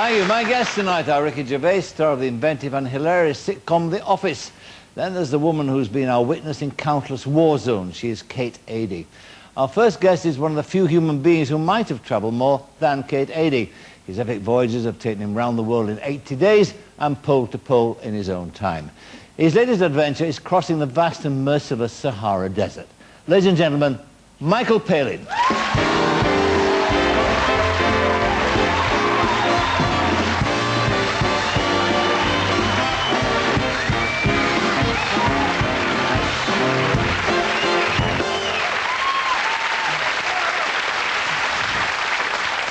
Thank you. My guests tonight are Ricky Gervais, star of the inventive and hilarious sitcom The Office. Then there's the woman who's been our witness in countless war zones. She is Kate Adie. Our first guest is one of the few human beings who might have travelled more than Kate Adie. His epic voyages have taken him round the world in 80 days and pole to pole in his own time. His latest adventure is crossing the vast and merciless Sahara Desert. Ladies and gentlemen, Michael Palin.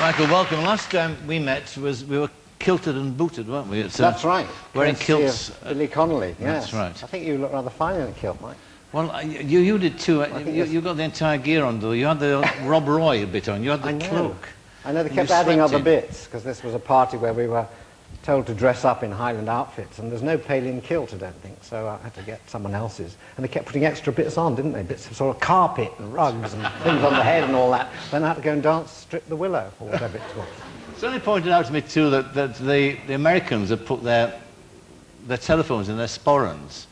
Michael, welcome. Last time we met we were kilted and booted, weren't we? That's right. Wearing kilts. Billy Connolly, yes. That's right. I think you look rather fine in a kilt, Mike. Well, you did too. You got the entire gear on, though. You had the Rob Roy bit on. You had the cloak. I know they kept adding other bits, because this was a party where we were told to dress up in Highland outfits, and there's no Palin kilt, I don't think, so I had to get someone else's. And they kept putting extra bits on, didn't they? Bits of sort of carpet and rugs and things on the head and all that. Then I had to go and dance Strip the Willow, or whatever it was. Somebody pointed out to me, too, that the Americans had put their telephones in their sporrans,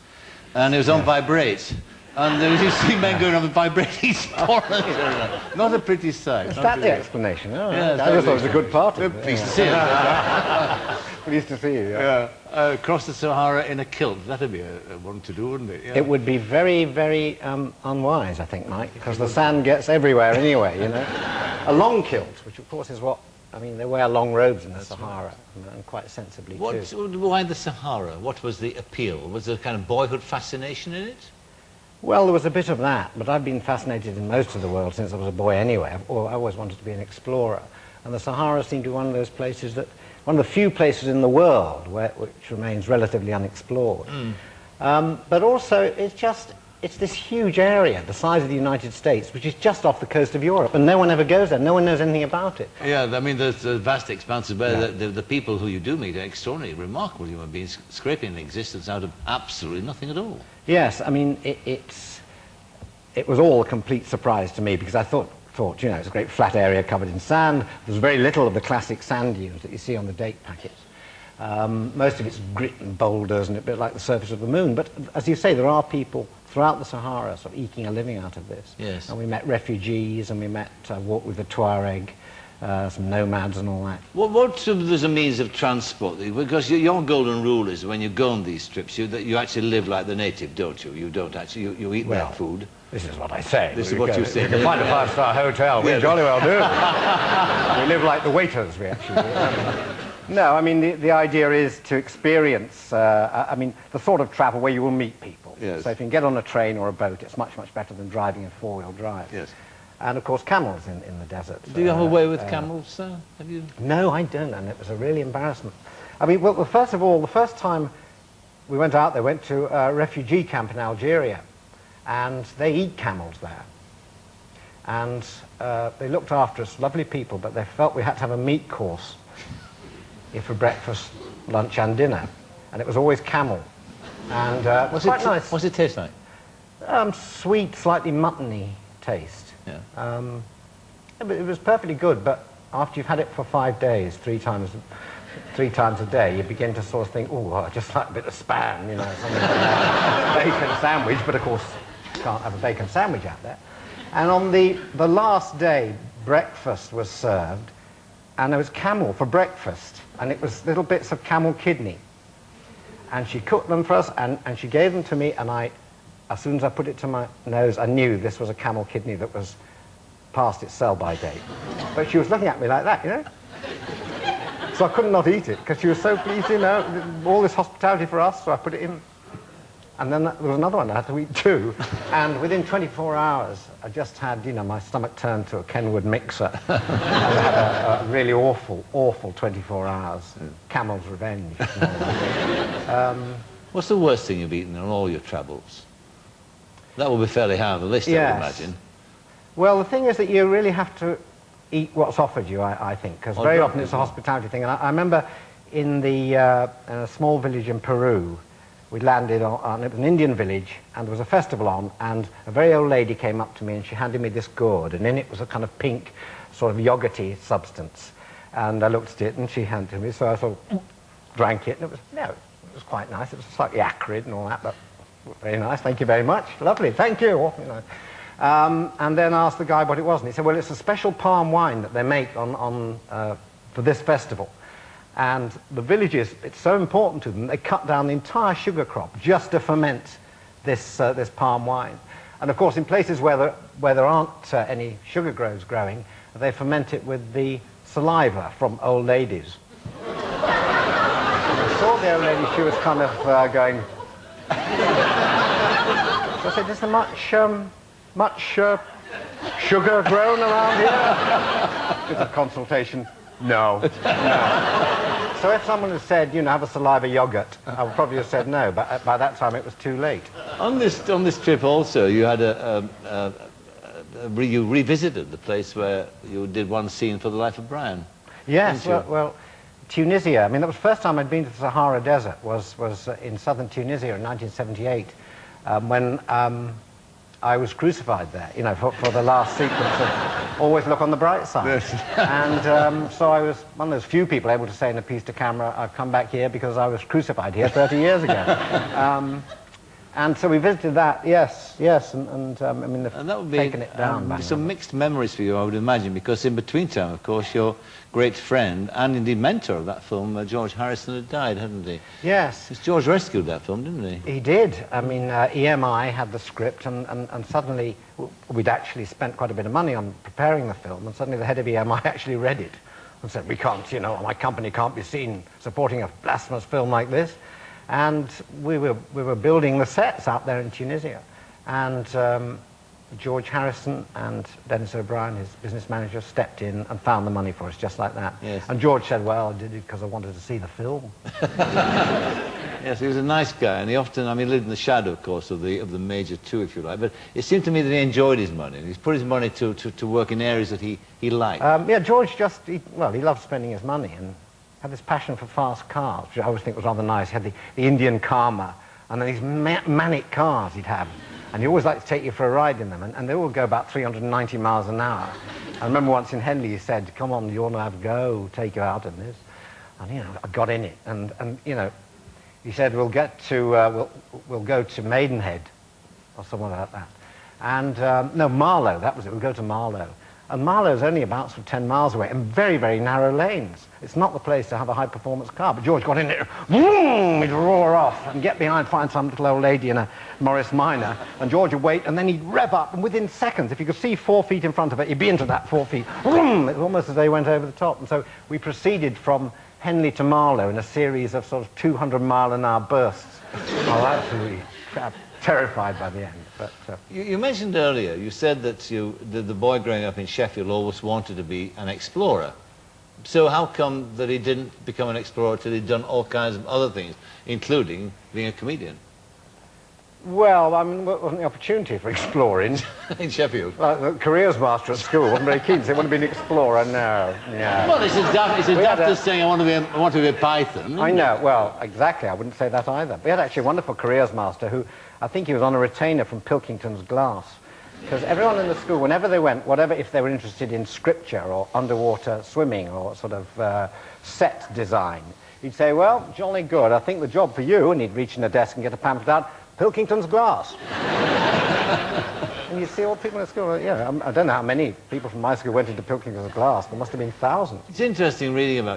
and it was on vibrate. And there was you see men going on with vibrating sporrans. Not a pretty sight. Is that the explanation? Oh, yeah, I just thought it was a good party. Pleased to see you. Pleased to see you, yeah. Cross the Sahara in a kilt. That'd be a one to do, wouldn't it? Yeah. It would be very, very unwise, I think, Mike, because the sand gets everywhere anyway, you know. A long kilt, which of course is what, I mean, they wear long robes in the Sahara, and quite sensibly too. Why the Sahara? What was the appeal? Was there a kind of boyhood fascination in it? Well, there was a bit of that, but I've been fascinated in most of the world since I was a boy anyway. I always wanted to be an explorer. And the Sahara seemed to be one of those places that, one of the few places in the world which remains relatively unexplored. But also, it's this huge area, the size of the United States, which is just off the coast of Europe, and no one ever goes there. No one knows anything about it. Yeah, I mean, there's vast expanses where the people who you do meet are extraordinary, remarkable human beings, scraping an existence out of absolutely nothing at all. Yes, I mean, it was all a complete surprise to me, because I thought, you know, it's a great flat area covered in sand. There's very little of the classic sand dunes that you see on the date packets. Most of it's grit and boulders and a bit like the surface of the moon. But as you say, there are people throughout the Sahara sort of eking a living out of this. Yes. And we met refugees, and we met walked with the Tuareg, some nomads and all that. What there's a means of transport? Because your golden rule is when you go on these trips, that you actually live like the native, don't you? You don't actually, you eat their food. This is what I say. This is what you say. We can find a five-star hotel. We jolly well do. We live like the waiters, we actually do. No, I mean, the idea is to experience, I mean, the sort of travel where you will meet people. Yes. So if you can get on a train or a boat, it's much, much better than driving in four-wheel drive. Yes. And, of course, camels in the desert. Do you have a way with camels, sir? Have you? No, I don't, and it was a really embarrassment. I mean, well, first of all, the first time we went out there, went to a refugee camp in Algeria, and they eat camels there. And they looked after us, lovely people, but they felt we had to have a meat course for breakfast, lunch and dinner. And it was always camel. And it was quite nice. What's it taste like? Sweet, slightly muttony taste. Yeah. It was perfectly good, but after you've had it for 5 days, three times a day, you begin to sort of think, oh, I just like a bit of spam, you know, something like that. Bacon sandwich, but of course you can't have a bacon sandwich out there. And on the last day, breakfast was served, and there was camel for breakfast, and it was little bits of camel kidney. And she cooked them for us, and she gave them to me, and as soon as I put it to my nose, I knew this was a camel kidney that was past its sell-by date. But she was looking at me like that, you know? So I could not eat it, because she was so pleased, you know, all this hospitality for us, so I put it in. And then there was another one I had to eat too. And within 24 hours, I just had, you know, my stomach turned to a Kenwood mixer. And I had a really awful, awful 24 hours. Camel's revenge. What's the worst thing you've eaten on all your travels? That will be fairly high on the list, I would imagine. Well, the thing is that you really have to eat what's offered you, I think, because very often it's a hospitality thing. And I remember in a small village in Peru, we landed on it was an Indian village, and there was a festival on, and a very old lady came up to me and she handed me this gourd, and in it was a kind of pink, sort of yogurty substance. And I looked at it, and she handed it to me, so I sort of drank it, and it was quite nice. It was slightly acrid and all that, but very nice. Thank you very much. Lovely. Thank you. You know. And then I asked the guy what it was, and he said, well, it's a special palm wine that they make for this festival. And the villages, it's so important to them, they cut down the entire sugar crop just to ferment this palm wine. And of course, in places where there aren't any sugar groves growing, they ferment it with the saliva from old ladies. I saw the old lady, she was kind of going... So I said, is there much sugar grown around here? Bit of consultation. No. So if someone had said, you know, have a saliva yogurt, I would probably have said no, but by that time it was too late. On this trip also, you had you revisited the place where you did one scene for The Life of Brian. Yes, well, Tunisia. I mean, that was the first time I'd been to the Sahara Desert, was in southern Tunisia in 1978, when I was crucified there, you know, for the last sequence of Always Look on the Bright Side. Yes. And so I was one of those few people able to say in a piece to camera, I've come back here because I was crucified here 30 years ago. And so we visited that, yes, and I mean, they've that would be taken it down. Some mixed memories for you, I would imagine, because in between time, of course, your great friend and indeed mentor of that film, George Harrison, had died, hadn't he? Yes. George rescued that film, didn't he? He did. I mean, EMI had the script, and suddenly we'd actually spent quite a bit of money on preparing the film, and suddenly the head of EMI actually read it and said, we can't, you know, my company can't be seen supporting a blasphemous film like this. And we were building the sets out there in Tunisia, and George Harrison and Dennis O'Brien, his business manager, stepped in and found the money for us just like that. Yes. And George said, well, I did it because I wanted to see the film. Yes, he was a nice guy, and he often, I mean, lived in the shadow, of course, of the major two, if you like. But it seemed to me that he enjoyed his money. He's put his money to work in areas that he liked. Yeah, George he loved spending his money, and had this passion for fast cars, which I always think was rather nice. He had the Indian Karma, and then these manic cars he'd have. And he always liked to take you for a ride in them, and they all go about 390 miles an hour. I remember once in Henley he said, come on, you want to have a go, take you out in this. And, you know, I got in it, and you know, he said, we'll go to Maidenhead, or something like that. And, no, Marlow, that was it, we'll go to Marlow. And Marlow's only about sort of 10 miles away, and very, very narrow lanes. It's not the place to have a high-performance car. But George got in there, boom, he'd roar off and get behind, find some little old lady in a Morris Minor, and George would wait, and then he'd rev up, and within seconds, if you could see 4 feet in front of it, he'd be into that 4 feet. Boom! It was almost as though he went over the top. And so we proceeded from Henley to Marlow in a series of sort of 200-mile-an-hour bursts. I was absolutely terrified by the end. But, you mentioned earlier, you said that the boy growing up in Sheffield always wanted to be an explorer. So how come that he didn't become an explorer till he'd done all kinds of other things, including being a comedian? Well, I mean, it wasn't the opportunity for exploring. In Sheffield? The careers master at school wasn't very keen, so he wanted to be an explorer. No. Well, it's as daft as saying I want to be a python. I know, well, exactly, I wouldn't say that either. We had actually a wonderful careers master who, I think he was on a retainer from Pilkington's Glass. Because everyone in the school, whenever they went, if they were interested in scripture or underwater swimming or sort of set design, he'd say, well, jolly good, I think the job for you, and he'd reach in a desk and get a pamphlet out, Pilkington's Glass. And you see all people in school, yeah, I don't know how many people from my school went into Pilkington's Glass, there must have been thousands. It's interesting reading about